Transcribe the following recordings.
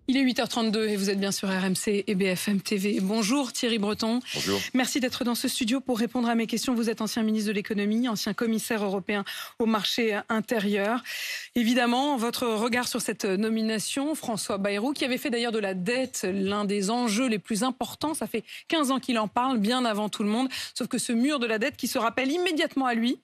Il est 8h32 et vous êtes bien sur RMC et BFM TV. Bonjour Thierry Breton. Bonjour. Merci d'être dans ce studio pour répondre à mes questions. Vous êtes ancien ministre de l'économie, ancien commissaire européen au marché intérieur. Évidemment, votre regard sur cette nomination, François Bayrou, qui avait fait d'ailleurs de la dette l'un des enjeux les plus importants. Ça fait 15 ans qu'il en parle, bien avant tout le monde. Sauf que ce mur de la dette qui se rappelle immédiatement à lui,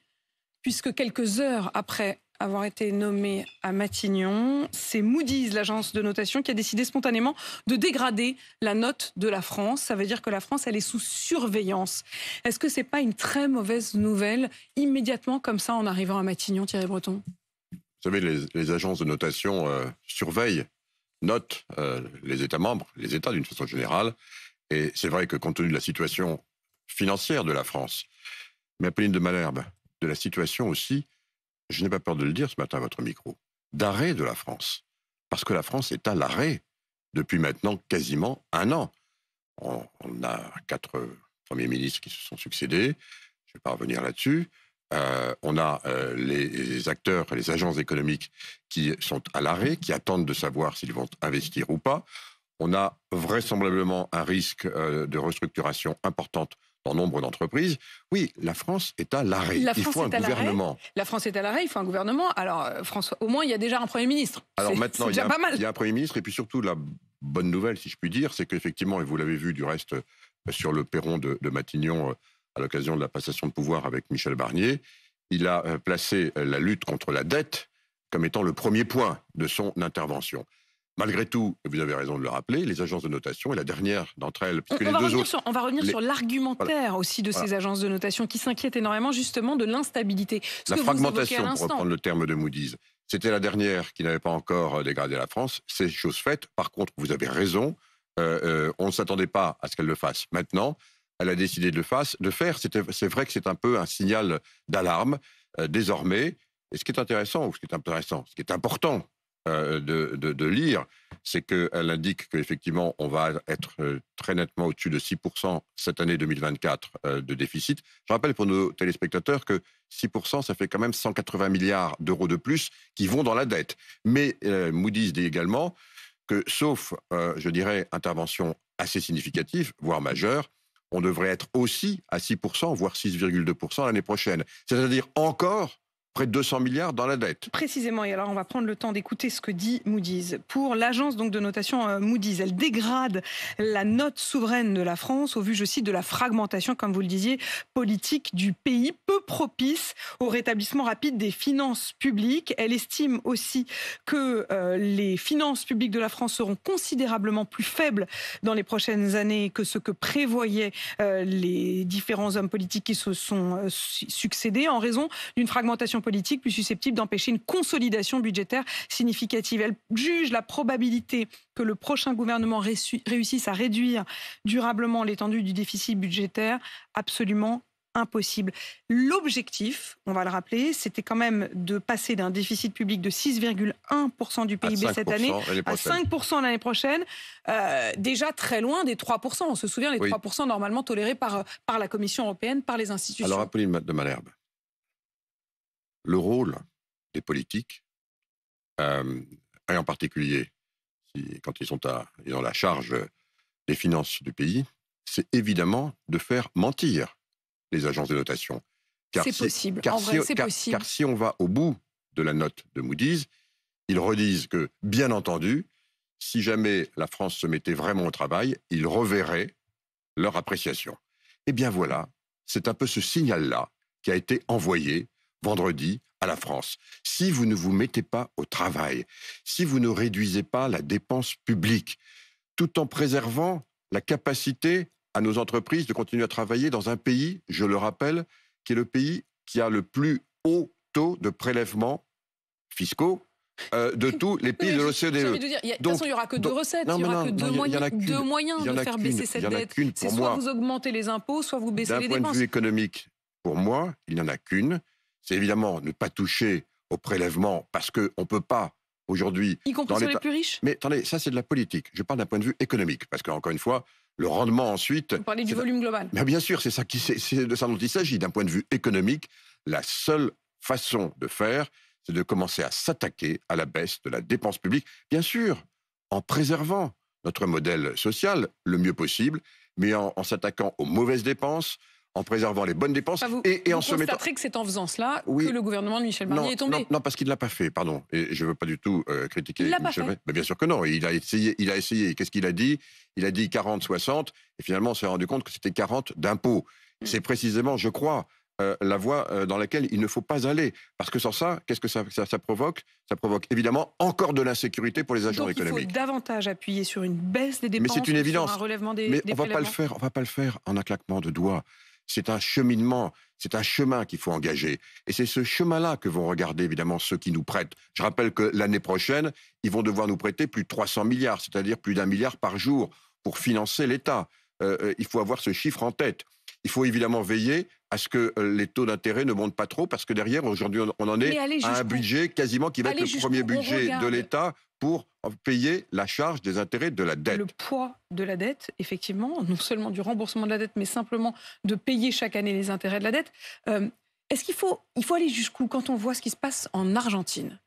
puisque quelques heures après avoir été nommé à Matignon, c'est Moody's, l'agence de notation, qui a décidé spontanément de dégrader la note de la France. Ça veut dire que la France, elle est sous surveillance. Est-ce que c'est pas une très mauvaise nouvelle, immédiatement comme ça, en arrivant à Matignon, Thierry Breton? Vous savez, les agences de notation surveillent, notent les États membres, les États d'une façon générale. Et c'est vrai que compte tenu de la situation financière de la France, mais Apolline de Malherbe, de la situation aussi, je n'ai pas peur de le dire ce matin à votre micro, d'arrêt de la France. Parce que la France est à l'arrêt depuis maintenant quasiment un an. On a 4 premiers ministres qui se sont succédés, je ne vais pas revenir là-dessus. On a les acteurs, les agences économiques qui sont à l'arrêt, qui attendent de savoir s'ils vont investir ou pas. On a vraisemblablement un risque de restructuration importante dans nombre d'entreprises. Oui, la France est à l'arrêt. Il faut un gouvernement. La France est à l'arrêt, il faut un gouvernement. Alors, François, au moins, il y a déjà un Premier ministre. Alors maintenant, il y a un Premier ministre, et puis surtout, la bonne nouvelle, si je puis dire, c'est qu'effectivement, et vous l'avez vu du reste sur le perron de Matignon, à l'occasion de la passation de pouvoir avec Michel Barnier, il a placé la lutte contre la dette comme étant le premier point de son intervention. Malgré tout, vous avez raison de le rappeler, les agences de notation, et la dernière d'entre elles... On va revenir sur l'argumentaire aussi de ces agences de notation qui s'inquiètent énormément justement de l'instabilité. La fragmentation, pour reprendre le terme de Moody's, c'était la dernière qui n'avait pas encore dégradé la France. C'est chose faite. Par contre, vous avez raison, on ne s'attendait pas à ce qu'elle le fasse. Maintenant, elle a décidé de le faire. C'est vrai que c'est un peu un signal d'alarme désormais. Et ce qui est intéressant, ce qui est important, de lire, c'est qu'elle indique qu'effectivement, on va être très nettement au-dessus de 6% cette année 2024 de déficit. Je rappelle pour nos téléspectateurs que 6%, ça fait quand même 180 milliards d'euros de plus qui vont dans la dette. Mais Moody's dit également que, sauf, je dirais, intervention assez significative, voire majeure, on devrait être aussi à 6%, voire 6,2% l'année prochaine. C'est-à-dire encore près de 200 milliards dans la dette. Précisément, et alors on va prendre le temps d'écouter ce que dit Moody's. Pour l'agence donc de notation Moody's, elle dégrade la note souveraine de la France au vu, je cite, de la fragmentation, comme vous le disiez, politique du pays, peu propice au rétablissement rapide des finances publiques. Elle estime aussi que les finances publiques de la France seront considérablement plus faibles dans les prochaines années que ce que prévoyaient les différents hommes politiques qui se sont succédés en raison d'une fragmentation politique plus susceptible d'empêcher une consolidation budgétaire significative. Elle juge la probabilité que le prochain gouvernement réussisse à réduire durablement l'étendue du déficit budgétaire absolument impossible. L'objectif, on va le rappeler, c'était quand même de passer d'un déficit public de 6,1% du PIB cette année à 5% l'année prochaine, déjà très loin des 3%. On se souvient des 3% normalement tolérés par la Commission européenne, par les institutions. Alors, Apolline de Malherbe, le rôle des politiques, et en particulier quand ils ont la charge des finances du pays, c'est évidemment de faire mentir les agences de notation. C'est possible, en vrai, c'est possible. Car si on va au bout de la note de Moody's, ils redisent que, bien entendu, si jamais la France se mettait vraiment au travail, ils reverraient leur appréciation. Eh bien voilà, c'est un peu ce signal-là qui a été envoyé vendredi à la France. Si vous ne vous mettez pas au travail, si vous ne réduisez pas la dépense publique, tout en préservant la capacité à nos entreprises de continuer à travailler dans un pays, je le rappelle, qui est le pays qui a le plus haut taux de prélèvements fiscaux de tous les pays de l'OCDE. De toute façon, il n'y aura que deux recettes, il n'y aura que deux moyens de faire baisser cette dette. C'est soit vous augmentez les impôts, soit vous baissez les dépenses. D'un point de vue économique, pour moi, il n'y en a qu'une. C'est évidemment ne pas toucher aux prélèvements parce qu'on ne peut pas aujourd'hui... Y compris sur les plus riches ? Mais attendez, ça c'est de la politique. Je parle d'un point de vue économique parce qu'encore une fois, le rendement ensuite... Vous parlez du volume global. Mais bien sûr, c'est de ça dont il s'agit. D'un point de vue économique, la seule façon de faire, c'est de commencer à s'attaquer à la baisse de la dépense publique. Bien sûr, en préservant notre modèle social le mieux possible, mais en s'attaquant aux mauvaises dépenses, en préservant les bonnes dépenses Vous en se mettant... constaterez que c'est en faisant cela Oui. que le gouvernement de Michel Barnier est tombé. Non, parce qu'il ne l'a pas fait, pardon. Et je ne veux pas du tout critiquer Il l'a Michel pas Barnier. Mais bien sûr que non, il a essayé. Qu'est-ce qu'il a dit? Il a dit 40, 60, et finalement on s'est rendu compte que c'était 40 d'impôts. C'est précisément, je crois, la voie dans laquelle il ne faut pas aller. Parce que sans ça, qu'est-ce que ça provoque? Ça provoque évidemment encore de l'insécurité pour les agents Donc économiques. il faut davantage appuyer sur une baisse des dépenses, Mais c'est une évidence. sur un relèvement des Mais on ne va pas le faire en un claquement de doigts. C'est un cheminement, c'est un chemin qu'il faut engager. Et c'est ce chemin-là que vont regarder évidemment ceux qui nous prêtent. Je rappelle que l'année prochaine, ils vont devoir nous prêter plus de 300 milliards, c'est-à-dire plus d'1 milliard par jour pour financer l'État. Il faut avoir ce chiffre en tête. Il faut évidemment veiller à ce que les taux d'intérêt ne montent pas trop, parce que derrière, aujourd'hui, on en est à un budget quasiment qui va être le premier budget de l'État pour payer la charge des intérêts de la dette. Le poids de la dette, effectivement, non seulement du remboursement de la dette, mais simplement de payer chaque année les intérêts de la dette. Est-ce qu'il faut aller jusqu'où quand on voit ce qui se passe en Argentine?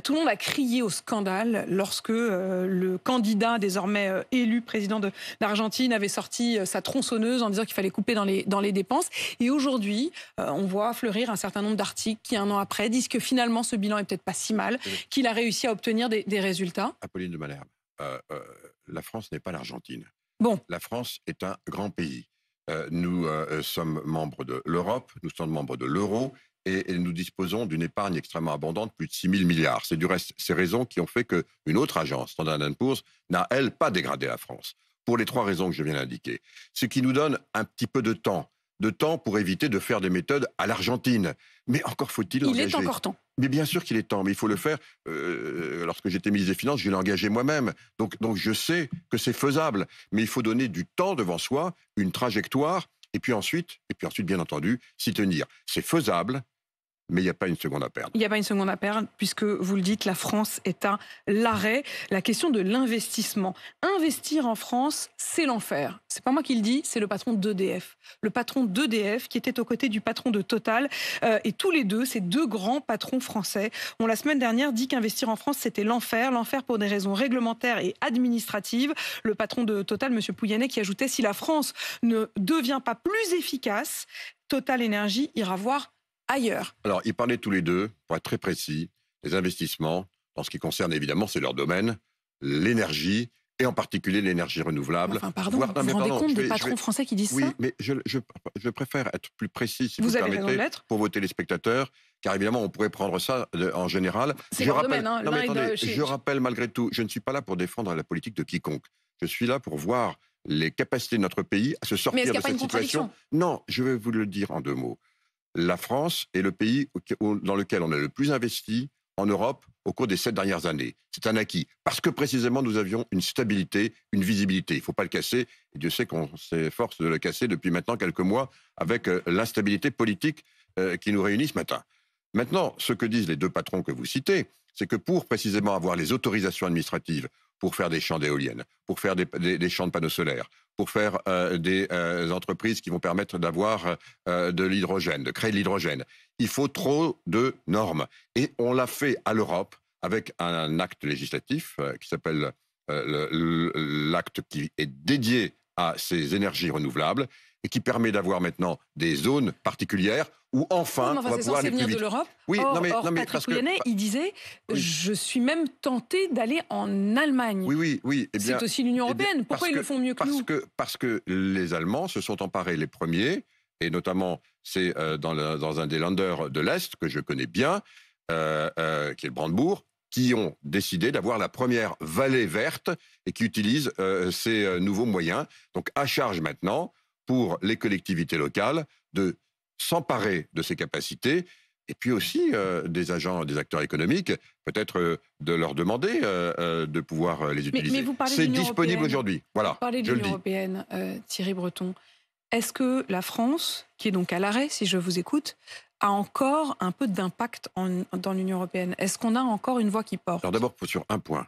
Tout le monde a crié au scandale lorsque le candidat désormais élu président d'Argentine avait sorti sa tronçonneuse en disant qu'il fallait couper dans les dépenses. Et aujourd'hui, on voit fleurir un certain nombre d'articles qui, un an après, disent que finalement ce bilan est peut-être pas si mal, qu'il a réussi à obtenir des résultats. Apolline de Malherbe, la France n'est pas l'Argentine. Bon. La France est un grand pays. Nous sommes membres de l'Europe, nous sommes membres de l'euro, et nous disposons d'une épargne extrêmement abondante, plus de 6 000 milliards. C'est du reste ces raisons qui ont fait qu'une autre agence, Standard & Poor's, n'a, elle, pas dégradé la France. Pour les 3 raisons que je viens d'indiquer. Ce qui nous donne un petit peu de temps pour éviter de faire des méthodes à l'Argentine. Mais encore faut-il engager. Il est encore temps. Mais bien sûr qu'il est temps, mais il faut le faire. Lorsque j'étais ministre des Finances, je l'ai engagé moi-même. Donc je sais que c'est faisable. Mais il faut donner du temps devant soi, une trajectoire, et puis ensuite, bien entendu, s'y tenir. C'est faisable. Mais il n'y a pas une seconde à perdre. Il n'y a pas une seconde à perdre, puisque vous le dites, la France est à l'arrêt. La question de l'investissement. Investir en France, c'est l'enfer. C'est pas moi qui le dis, c'est le patron d'EDF. Le patron d'EDF qui était aux côtés du patron de Total. Et tous les deux, ces 2 grands patrons français, ont la semaine dernière dit qu'investir en France, c'était l'enfer. L'enfer pour des raisons réglementaires et administratives. Le patron de Total, M. Pouyanné, qui ajoutait, si la France ne devient pas plus efficace, Total Énergie ira voir ailleurs. Alors, ils parlaient tous les deux, pour être très précis, des investissements, dans ce qui concerne évidemment, c'est leur domaine, l'énergie, et en particulier l'énergie renouvelable. Enfin, pardon, vous vous rendez compte des patrons français qui disent ça? Oui, mais je préfère être plus précis, si vous avez permettez, raison de l'être. pour vos téléspectateurs, car évidemment, on pourrait prendre ça en général. C'est leur domaine, hein. Je rappelle malgré tout, je ne suis pas là pour défendre la politique de quiconque. Je suis là pour voir les capacités de notre pays à se sortir de cette situation. Non, je vais vous le dire en 2 mots. La France est le pays dans lequel on a le plus investi en Europe au cours des 7 dernières années. C'est un acquis. Parce que précisément, nous avions une stabilité, une visibilité. Il ne faut pas le casser. Et Dieu sait qu'on s'efforce de le casser depuis maintenant quelques mois avec l'instabilité politique qui nous réunit ce matin. Maintenant, ce que disent les 2 patrons que vous citez, c'est que pour précisément avoir les autorisations administratives pour faire des champs d'éoliennes, pour faire des champs de panneaux solaires, pour faire des entreprises qui vont permettre d'avoir de l'hydrogène, de créer de l'hydrogène. Il faut trop de normes. Et on l'a fait à l'Europe avec un acte législatif qui s'appelle l'acte qui est dédié à ces énergies renouvelables et qui permet d'avoir maintenant des zones particulières où enfin on va pouvoir aller plus vite. De l'Europe. Oui, or, Patrick Pouyanné, il disait je suis même tenté d'aller en Allemagne. Oui. Eh bien, c'est aussi l'Union européenne. Pourquoi ils le font mieux que nous? Parce que les Allemands se sont emparés les premiers, et notamment c'est dans un des Länder de l'Est que je connais bien, qui est le Brandebourg, qui ont décidé d'avoir la première vallée verte et qui utilisent ces nouveaux moyens. Donc à charge maintenant pour les collectivités locales de s'emparer de ces capacités, et puis aussi des acteurs économiques, peut-être de leur demander de pouvoir les utiliser. Mais c'est disponible aujourd'hui. Voilà, vous parlez de l'Union européenne, Thierry Breton. Est-ce que la France, qui est donc à l'arrêt, si je vous écoute, a encore un peu d'impact dans l'Union européenne? Est-ce qu'on a encore une voix qui porte? Alors d'abord, sur un point.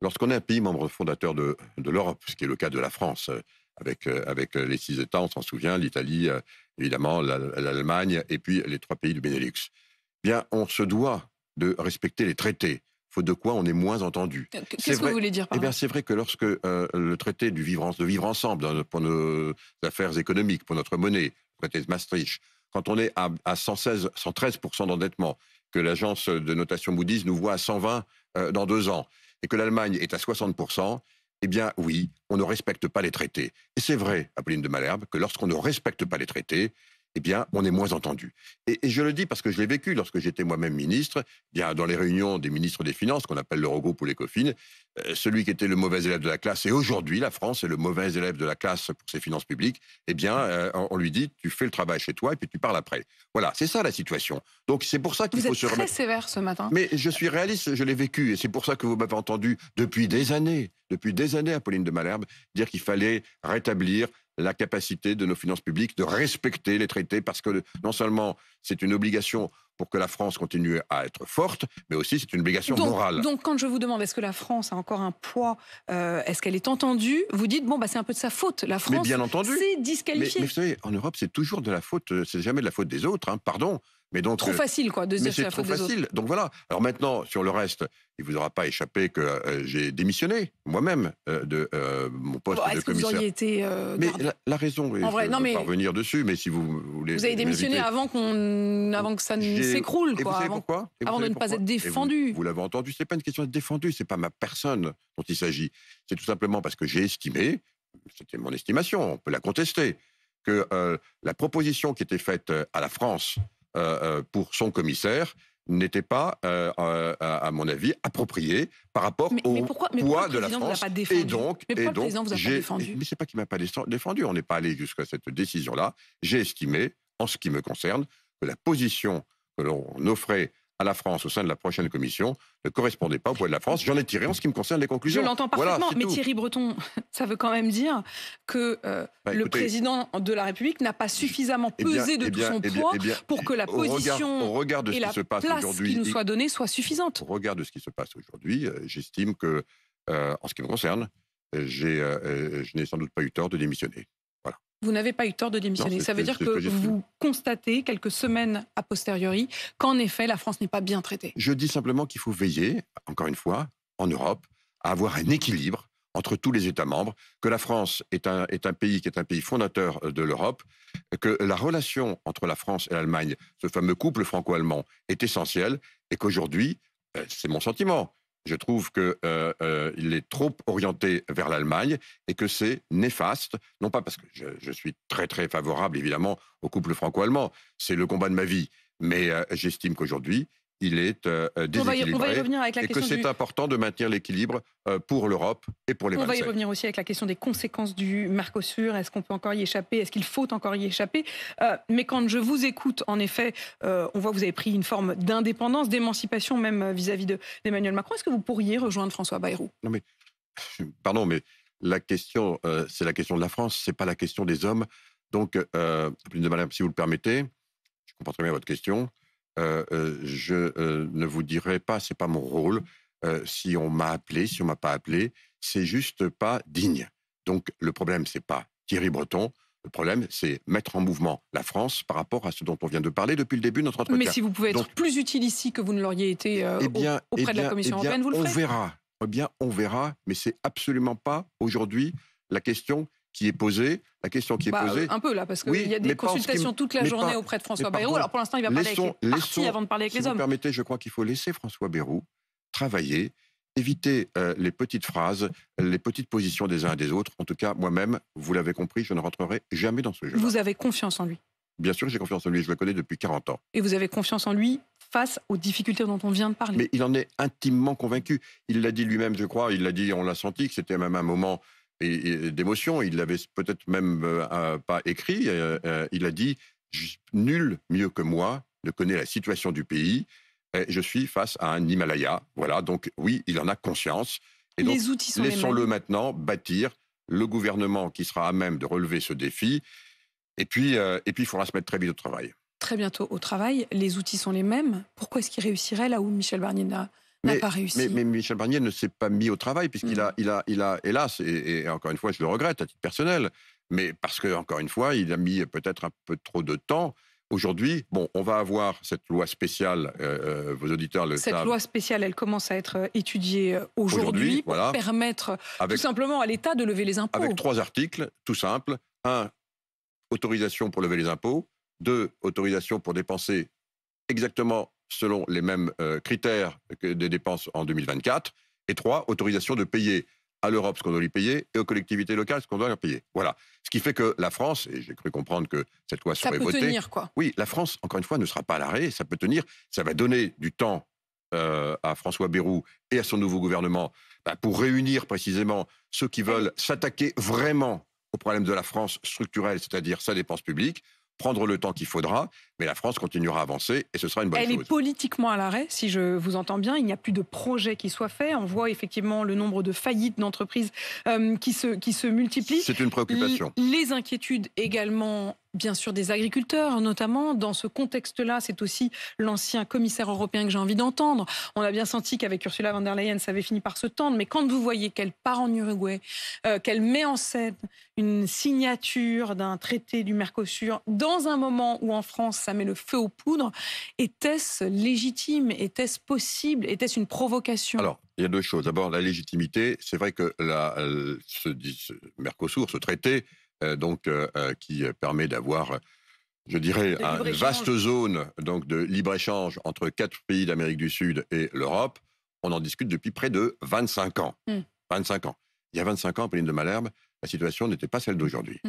Lorsqu'on est un pays membre fondateur de l'Europe, ce qui est le cas de la France, avec les 6 États, on s'en souvient, l'Italie, évidemment, l'Allemagne, et puis les 3 pays du Benelux, bien, on se doit de respecter les traités. faute de quoi on est moins entendu. Qu'est-ce que vous voulez dire par là? C'est vrai que lorsque le traité de vivre ensemble pour nos affaires économiques, pour notre monnaie, le traité de Maastricht, quand on est à 113% d'endettement, que l'agence de notation Moody's nous voit à 120 dans 2 ans, et que l'Allemagne est à 60%, eh bien oui, on ne respecte pas les traités. Et c'est vrai, Apolline de Malherbe, que lorsqu'on ne respecte pas les traités, eh bien, on est moins entendu. Et je le dis parce que je l'ai vécu lorsque j'étais moi-même ministre, eh bien, dans les réunions des ministres des Finances, qu'on appelle l'Eurogroupe ou l'Ecofin, celui qui était le mauvais élève de la classe, et aujourd'hui, la France est le mauvais élève de la classe pour ses finances publiques, eh bien, on lui dit, tu fais le travail chez toi et puis tu parles après. Voilà, c'est ça la situation. Donc, c'est pour ça qu'il faut se remettre... Vous êtes très sévère ce matin. Mais je suis réaliste, je l'ai vécu, et c'est pour ça que vous m'avez entendu depuis des années, Apolline de Malherbe, dire qu'il fallait rétablir la capacité de nos finances publiques de respecter les traités, parce que non seulement c'est une obligation pour que la France continue à être forte, mais aussi c'est une obligation morale. Donc quand je vous demande est-ce que la France a encore un poids, est-ce qu'elle est entendue, vous dites bon c'est un peu de sa faute. La France s'est disqualifiée. Mais vous savez, en Europe c'est toujours de la faute, c'est jamais de la faute des autres, hein, pardon. Mais donc, trop facile, quoi, de dire que c'est la faute des autres. Facile. Donc voilà. Alors maintenant, sur le reste, il ne vous aura pas échappé que j'ai démissionné moi-même de mon poste de commissaire. Est-ce que vous auriez été mais la raison, en vrai, je ne vais pas revenir dessus, mais si vous voulez... Vous avez démissionné avant que ça ne s'écroule, quoi. Vous savez pourquoi? Avant de ne pas être défendu. Vous l'avez entendu, ce n'est pas une question d'être défendu, ce n'est pas ma personne dont il s'agit. C'est tout simplement parce que j'ai estimé, c'était mon estimation, on peut la contester, que la proposition qui était faite à la France pour son commissaire n'était pas, à mon avis, appropriée par rapport au poids de la France. Et donc, le président vous a pas défendu? Mais c'est pas qu'il m'a pas défendu. On n'est pas allé jusqu'à cette décision-là. J'ai estimé, en ce qui me concerne, que la position que l'on offrait à la France au sein de la prochaine commission ne correspondait pas au poids de la France. J'en ai tiré en ce qui me concerne les conclusions. Je l'entends parfaitement, mais Thierry Breton, ça veut quand même dire que le président de la République n'a pas suffisamment pesé de tout son poids pour que la position et la place qui nous soit donnée soit suffisante. Au regard de ce qui se passe aujourd'hui, j'estime que, en ce qui me concerne, je n'ai sans doute pas eu tort de démissionner. Vous n'avez pas eu tort de démissionner. Ça veut dire que vous constatez, quelques semaines a posteriori, qu'en effet, la France n'est pas bien traitée. Je dis simplement qu'il faut veiller, encore une fois, en Europe, à avoir un équilibre entre tous les États membres, que la France est un pays qui est un pays fondateur de l'Europe, que la relation entre la France et l'Allemagne, ce fameux couple franco-allemand, est essentielle, et qu'aujourd'hui, c'est mon sentiment, je trouve qu'il est trop orienté vers l'Allemagne et que c'est néfaste, non pas parce que je suis très très favorable évidemment au couple franco-allemand, c'est le combat de ma vie, mais j'estime qu'aujourd'hui il est déséquilibré, on va y revenir avec la et que c'est important de maintenir l'équilibre pour l'Europe et pour les 27. On va y revenir aussi avec la question des conséquences du Mercosur. Est-ce qu'on peut encore y échapper? Est-ce qu'il faut encore y échapper? Mais quand je vous écoute, en effet, on voit que vous avez pris une forme d'indépendance, d'émancipation même vis-à-vis d'Emmanuel Macron. Est-ce que vous pourriez rejoindre François Bayrou? Non mais, pardon, mais la question, c'est la question de la France, c'est pas la question des hommes. Donc, si vous le permettez, je comprends très bien votre question. Je ne vous dirai pas, c'est pas mon rôle. Si on m'a appelé, si on m'a pas appelé, c'est juste pas digne. Donc le problème, c'est pas Thierry Breton. Le problème, c'est mettre en mouvement la France par rapport à ce dont on vient de parler depuis le début de notre entretien. Mais si vous pouvez être plus utile ici que vous ne l'auriez été auprès de la Commission européenne, vous le ferez. On verra. On verra, mais c'est absolument pas aujourd'hui la question qui est posée. La question qui est posée... Un peu là, parce qu'il y a des consultations toute la journée auprès de François Bayrou. Alors pour l'instant, il va parler avec les partis avant de parler avec les hommes. Si vous me permettez, je crois qu'il faut laisser François Bayrou travailler, éviter les petites phrases, les petites positions des uns et des autres. En tout cas, moi-même, vous l'avez compris, je ne rentrerai jamais dans ce jeu-là. Vous avez confiance en lui? Bien sûr, j'ai confiance en lui, je le connais depuis 40 ans. Et vous avez confiance en lui face aux difficultés dont on vient de parler? Mais il en est intimement convaincu. Il l'a dit lui-même, je crois, il l'a dit, on l'a senti, que c'était même un moment d'émotion. Il l'avait peut-être même pas écrit. Il a dit « Nul mieux que moi ne connaît la situation du pays. Je suis face à un Himalaya. » Voilà, donc oui, il en a conscience. Et donc, les outils sont laissons-le maintenant bâtir le gouvernement qui sera à même de relever ce défi. Et puis, il faudra se mettre très vite au travail. Très bientôt au travail. Les outils sont les mêmes. Pourquoi est-ce qu'il réussirait là où Michel Barnier n'a pas réussi? Mais Michel Barnier ne s'est pas mis au travail, puisqu'il a, hélas, et encore une fois, je le regrette à titre personnel, mais parce que, encore une fois, il a mis peut-être un peu trop de temps. aujourd'hui, bon, on va avoir cette loi spéciale, vos auditeurs le savent. Cette loi spéciale, elle commence à être étudiée aujourd'hui pour permettre tout simplement à l'État de lever les impôts. Avec 3 articles, tout simples. 1, autorisation pour lever les impôts. 2, autorisation pour dépenser exactement selon les mêmes critères que des dépenses en 2024. Et 3, autorisation de payer à l'Europe ce qu'on doit lui payer et aux collectivités locales ce qu'on doit leur payer. Voilà. Ce qui fait que la France, et j'ai cru comprendre que cette loi serait votée... Ça peut tenir, quoi. Oui, la France, encore une fois, ne sera pas à l'arrêt, ça peut tenir. Ça va donner du temps à François Bayrou et à son nouveau gouvernement pour réunir précisément ceux qui veulent s'attaquer vraiment au problème de la France structurelle, c'est-à-dire sa dépense publique, prendre le temps qu'il faudra, mais la France continuera à avancer et ce sera une bonne chose. Elle est politiquement à l'arrêt, si je vous entends bien. Il n'y a plus de projet qui soit fait. On voit effectivement le nombre de faillites d'entreprises qui se multiplient. C'est une préoccupation. Les inquiétudes également, bien sûr, des agriculteurs, notamment. Dans ce contexte-là, c'est aussi l'ancien commissaire européen que j'ai envie d'entendre. On a bien senti qu'avec Ursula von der Leyen, ça avait fini par se tendre. Mais quand vous voyez qu'elle part en Uruguay, qu'elle met en scène une signature d'un traité du Mercosur, dans un moment où en France, ça met le feu aux poudres, était-ce légitime? Était-ce possible? Était-ce une provocation? Alors, il y a 2 choses. D'abord, la légitimité. C'est vrai que ce Mercosur, ce traité, qui permet d'avoir, je dirais, une vaste zone donc, de libre-échange entre 4 pays d'Amérique du Sud et l'Europe, on en discute depuis près de 25 ans. 25 ans. Il y a 25 ans, Pauline de Malherbe, la situation n'était pas celle d'aujourd'hui.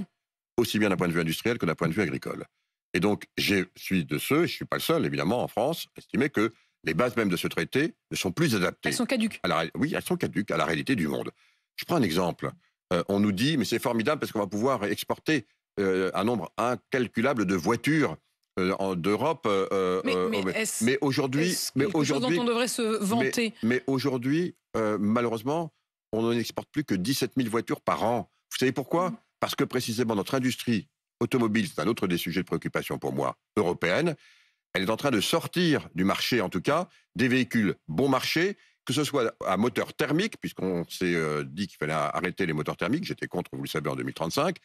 Aussi bien d'un point de vue industriel que d'un point de vue agricole. Et donc, je suis de ceux, je ne suis pas le seul, évidemment, en France, à estimer que les bases même de ce traité ne sont plus adaptées. Elles sont caduques. Oui, elles sont caduques à la réalité du monde. Je prends un exemple. On nous dit, mais c'est formidable parce qu'on va pouvoir exporter un nombre incalculable de voitures d'Europe. Mais aujourd'hui... Mais quelque chose dont on devrait se vanter. Mais aujourd'hui, malheureusement, on n'en exporte plus que 17 000 voitures par an. Vous savez pourquoi? Parce que précisément notre industrie automobile, c'est un autre des sujets de préoccupation pour moi, européenne, elle est en train de sortir du marché, en tout cas, des véhicules bon marché, que ce soit à moteur thermique, puisqu'on s'est dit qu'il fallait arrêter les moteurs thermiques, j'étais contre, vous le savez, en 2035,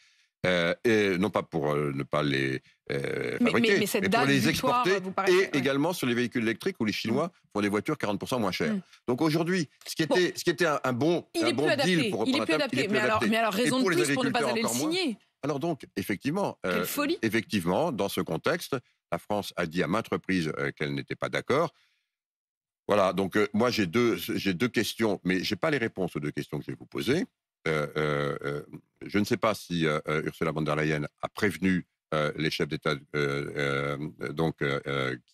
et non pas pour ne pas les fabriquer, mais pour les exporter, et également sur les véhicules électriques où les Chinois font des voitures 40% moins chères. Donc aujourd'hui, ce qui était un bon deal pour reprendre la table, il est plus adapté. Mais alors raison de plus pour ne pas aller le signer. Alors donc, effectivement, dans ce contexte, la France a dit à maintes reprises qu'elle n'était pas d'accord. Voilà, donc moi j'ai deux questions, mais je n'ai pas les réponses aux 2 questions que je vais vous poser. Je ne sais pas si Ursula von der Leyen a prévenu les chefs d'État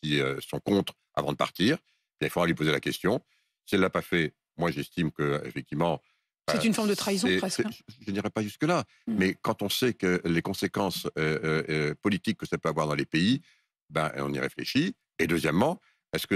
qui sont contre avant de partir. Il faudra lui poser la question. Si elle ne l'a pas fait, moi j'estime qu'effectivement... C'est une forme de trahison presque. Je n'irai pas jusque-là, mais quand on sait que les conséquences politiques que ça peut avoir dans les pays, on y réfléchit. Et deuxièmement, est-ce que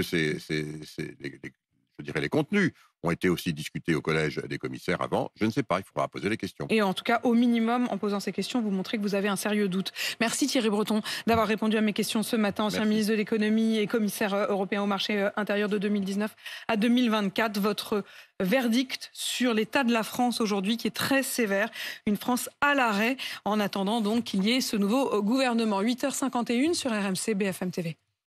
les contenus ont été aussi discutés au collège des commissaires avant? Je ne sais pas, il faudra poser les questions. Et en tout cas, au minimum, en posant ces questions, vous montrez que vous avez un sérieux doute. Merci Thierry Breton d'avoir répondu à mes questions ce matin, ancien ministre de l'économie et commissaire européen au marché intérieur de 2019 à 2024. Votre verdict sur l'état de la France aujourd'hui qui est très sévère, une France à l'arrêt en attendant donc qu'il y ait ce nouveau gouvernement. 8h51 sur RMC BFM TV.